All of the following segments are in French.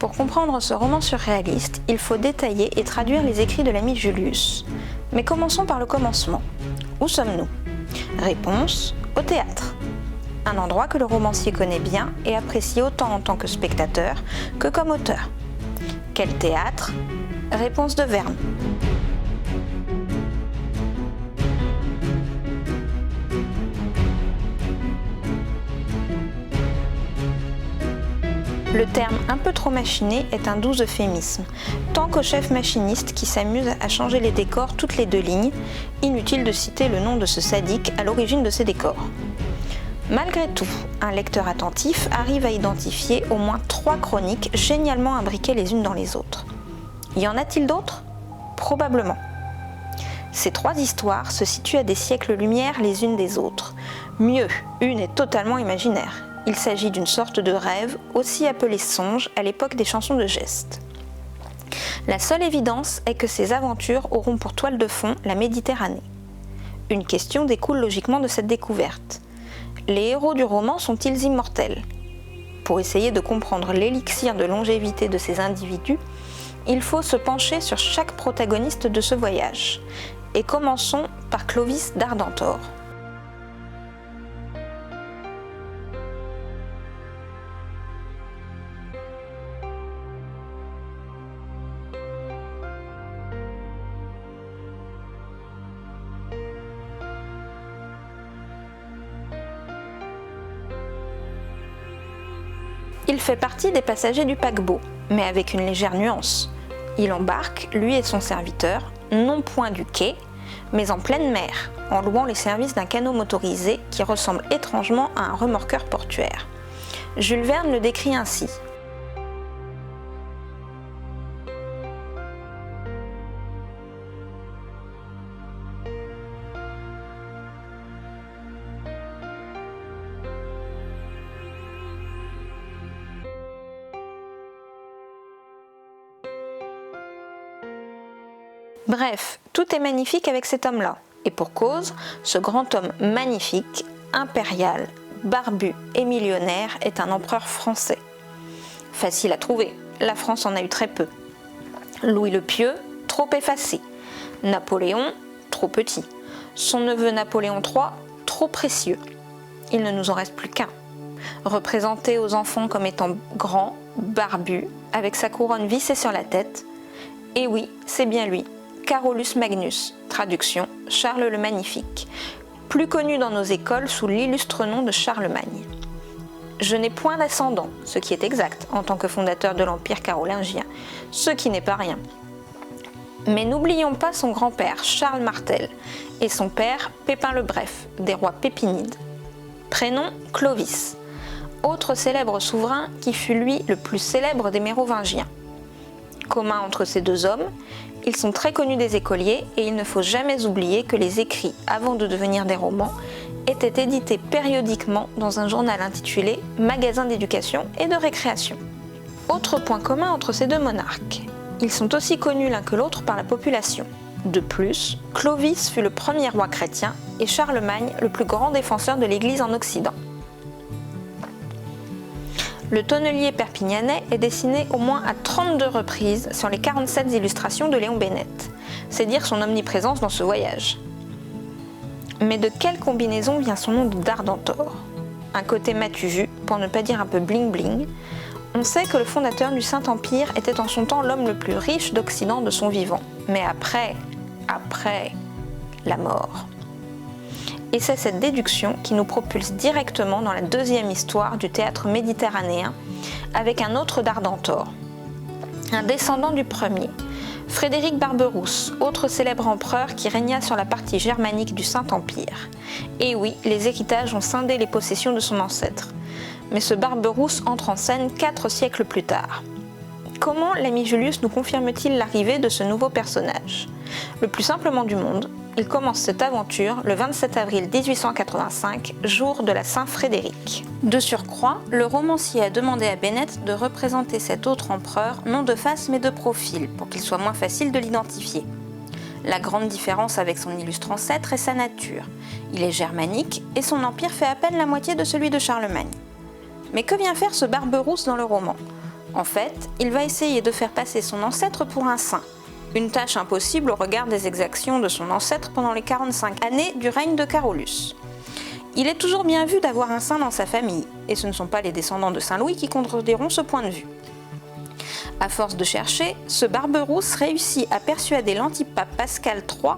Pour comprendre ce roman surréaliste, il faut détailler et traduire les écrits de l'ami Julius. Mais commençons par le commencement. Où sommes-nous ? Réponse : au théâtre. Un endroit que le romancier connaît bien et apprécie autant en tant que spectateur que comme auteur. Quel théâtre ? Réponse de Verne. Le terme un peu trop machiné est un doux euphémisme, tant qu'au chef machiniste qui s'amuse à changer les décors toutes les 2 lignes, inutile de citer le nom de ce sadique à l'origine de ces décors. Malgré tout, un lecteur attentif arrive à identifier au moins 3 chroniques génialement imbriquées les unes dans les autres. Y en a-t-il d'autres ? Probablement. Ces 3 histoires se situent à des siècles-lumière les unes des autres. Mieux, une est totalement imaginaire. Il s'agit d'une sorte de rêve, aussi appelé songe à l'époque des chansons de geste. La seule évidence est que ces aventures auront pour toile de fond la Méditerranée. Une question découle logiquement de cette découverte. Les héros du roman sont-ils immortels ? Pour essayer de comprendre l'élixir de longévité de ces individus, il faut se pencher sur chaque protagoniste de ce voyage. Et commençons par Clovis d'Ardentor. Il fait partie des passagers du paquebot, mais avec une légère nuance. Il embarque, lui et son serviteur, non point du quai, mais en pleine mer, en louant les services d'un canot motorisé qui ressemble étrangement à un remorqueur portuaire. Jules Verne le décrit ainsi. Bref, tout est magnifique avec cet homme-là. Et pour cause, ce grand homme magnifique, impérial, barbu et millionnaire est un empereur français. Facile à trouver, la France en a eu très peu. Louis le Pieux, trop effacé. Napoléon, trop petit. Son neveu Napoléon III, trop précieux. Il ne nous en reste plus qu'un. Représenté aux enfants comme étant grand, barbu, avec sa couronne vissée sur la tête. Et oui, c'est bien lui. Carolus Magnus, traduction Charles le Magnifique, plus connu dans nos écoles sous l'illustre nom de Charlemagne. Je n'ai point d'ascendant, ce qui est exact en tant que fondateur de l'Empire carolingien, ce qui n'est pas rien. Mais n'oublions pas son grand-père Charles Martel et son père Pépin le Bref, des rois pépinides. Prénom Clovis, autre célèbre souverain qui fut lui le plus célèbre des Mérovingiens. Commun entre ces 2 hommes, ils sont très connus des écoliers et il ne faut jamais oublier que les écrits, avant de devenir des romans, étaient édités périodiquement dans un journal intitulé « Magasin d'éducation et de récréation ». Autre point commun entre ces 2 monarques, ils sont aussi connus l'un que l'autre par la population. De plus, Clovis fut le premier roi chrétien et Charlemagne le plus grand défenseur de l'Église en Occident. Le tonnelier perpignanais est dessiné au moins à 32 reprises sur les 47 illustrations de Léon Bennett. C'est dire son omniprésence dans ce voyage. Mais de quelle combinaison vient son nom d'Ardentor ? Un côté matu vu, pour ne pas dire un peu bling bling. On sait que le fondateur du Saint-Empire était en son temps l'homme le plus riche d'Occident de son vivant. Mais après, la mort. Et c'est cette déduction qui nous propulse directement dans la 2e histoire du théâtre méditerranéen avec un autre d'Ardentor, un descendant du premier, Frédéric Barberousse, autre célèbre empereur qui régna sur la partie germanique du Saint-Empire. Et oui, les héritages ont scindé les possessions de son ancêtre. Mais ce Barberousse entre en scène 4 siècles plus tard. Comment l'ami Julius nous confirme-t-il l'arrivée de ce nouveau personnage ? Le plus simplement du monde, il commence cette aventure le 27 avril 1885, jour de la Saint-Frédéric. De surcroît, le romancier a demandé à Bennett de représenter cet autre empereur non de face mais de profil, pour qu'il soit moins facile de l'identifier. La grande différence avec son illustre ancêtre est sa nature. Il est germanique et son empire fait à peine la moitié de celui de Charlemagne. Mais que vient faire ce Barberousse dans le roman ? En fait, il va essayer de faire passer son ancêtre pour un saint, une tâche impossible au regard des exactions de son ancêtre pendant les 45 années du règne de Carolus. Il est toujours bien vu d'avoir un saint dans sa famille, et ce ne sont pas les descendants de Saint Louis qui contrediront ce point de vue. À force de chercher, ce Barberousse réussit à persuader l'antipape Pascal III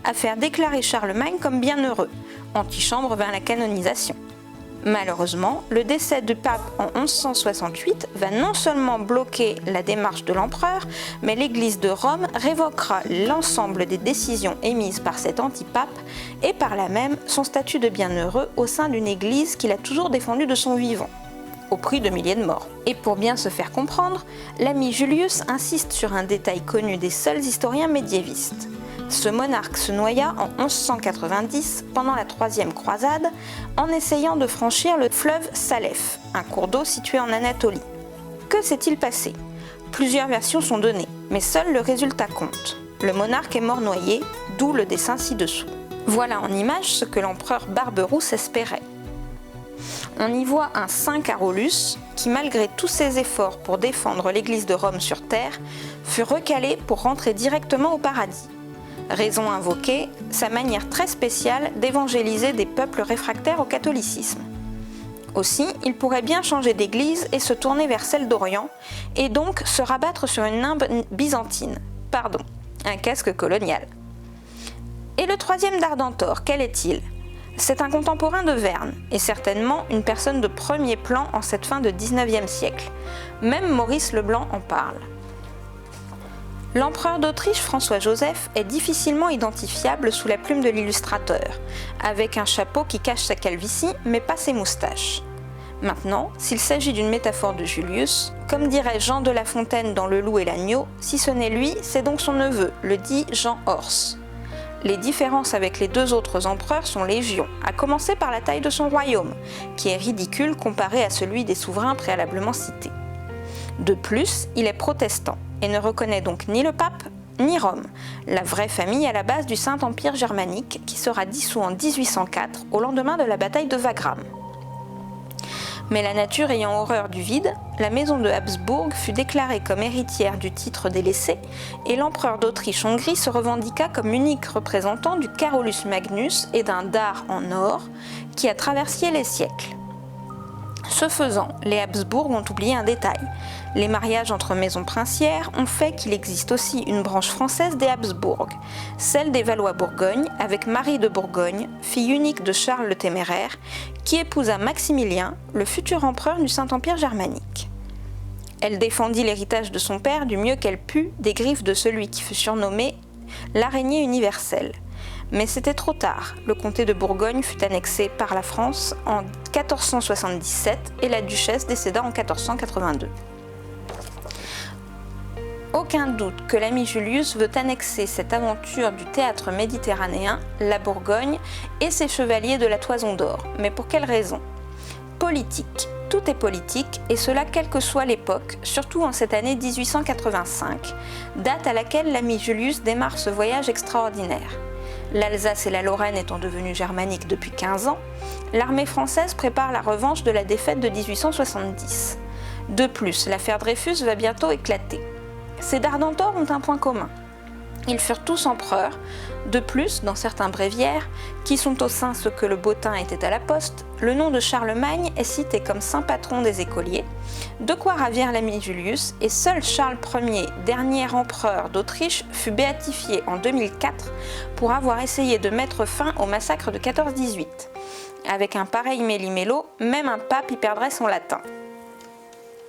à faire déclarer Charlemagne comme bienheureux. Antichambre vint la canonisation. Malheureusement, le décès du pape en 1168 va non seulement bloquer la démarche de l'empereur, mais l'Église de Rome révoquera l'ensemble des décisions émises par cet antipape et par là même son statut de bienheureux au sein d'une Église qu'il a toujours défendue de son vivant, au prix de milliers de morts. Et pour bien se faire comprendre, l'ami Julius insiste sur un détail connu des seuls historiens médiévistes. Ce monarque se noya en 1190 pendant la troisième croisade en essayant de franchir le fleuve Salef, un cours d'eau situé en Anatolie. Que s'est-il passé? Plusieurs versions sont données, mais seul le résultat compte. Le monarque est mort noyé, d'où le dessin ci-dessous. Voilà en image ce que l'empereur Barberousse espérait. On y voit un saint Carolus qui, malgré tous ses efforts pour défendre l'Église de Rome sur terre, fut recalé pour rentrer directement au paradis. Raison invoquée, sa manière très spéciale d'évangéliser des peuples réfractaires au catholicisme. Aussi, il pourrait bien changer d'église et se tourner vers celle d'Orient, et donc se rabattre sur une nimbe byzantine. Pardon, un casque colonial. Et le troisième d'Ardentor, quel est-il? C'est un contemporain de Verne, et certainement une personne de premier plan en cette fin de 19e siècle. Même Maurice Leblanc en parle. L'empereur d'Autriche François-Joseph est difficilement identifiable sous la plume de l'illustrateur, avec un chapeau qui cache sa calvitie mais pas ses moustaches. Maintenant, s'il s'agit d'une métaphore de Julius, comme dirait Jean de La Fontaine dans Le Loup et l'Agneau, si ce n'est lui, c'est donc son neveu, le dit Jean Hors. Les différences avec les deux autres empereurs sont légion, à commencer par la taille de son royaume, qui est ridicule comparé à celui des souverains préalablement cités. De plus, il est protestant et ne reconnaît donc ni le pape ni Rome, la vraie famille à la base du Saint-Empire germanique qui sera dissous en 1804 au lendemain de la bataille de Wagram. Mais la nature ayant horreur du vide, la maison de Habsbourg fut déclarée comme héritière du titre délaissé et l'empereur d'Autriche-Hongrie se revendiqua comme unique représentant du Carolus Magnus et d'un dard en or qui a traversé les siècles. Ce faisant, les Habsbourg ont oublié un détail. Les mariages entre maisons princières ont fait qu'il existe aussi une branche française des Habsbourg, celle des Valois-Bourgogne, avec Marie de Bourgogne, fille unique de Charles le Téméraire, qui épousa Maximilien, le futur empereur du Saint-Empire germanique. Elle défendit l'héritage de son père du mieux qu'elle put des griffes de celui qui fut surnommé l'araignée universelle. Mais c'était trop tard, le comté de Bourgogne fut annexé par la France en 1477 et la duchesse décéda en 1482. Aucun doute que l'ami Julius veut annexer cette aventure du théâtre méditerranéen, la Bourgogne, et ses chevaliers de la Toison d'Or. Mais pour quelle raison? Politique. Tout est politique, et cela quelle que soit l'époque, surtout en cette année 1885, date à laquelle l'ami Julius démarre ce voyage extraordinaire. L'Alsace et la Lorraine étant devenues germaniques depuis 15 ans, l'armée française prépare la revanche de la défaite de 1870. De plus, l'affaire Dreyfus va bientôt éclater. Ces Dardentors ont un point commun. Ils furent tous empereurs. De plus, dans certains bréviaires, qui sont au sein ce que le bottin était à la poste, le nom de Charlemagne est cité comme saint patron des écoliers, de quoi ravir l'ami Julius, et seul Charles Ier, dernier empereur d'Autriche, fut béatifié en 2004 pour avoir essayé de mettre fin au massacre de 14-18. Avec un pareil méli-mélo, même un pape y perdrait son latin.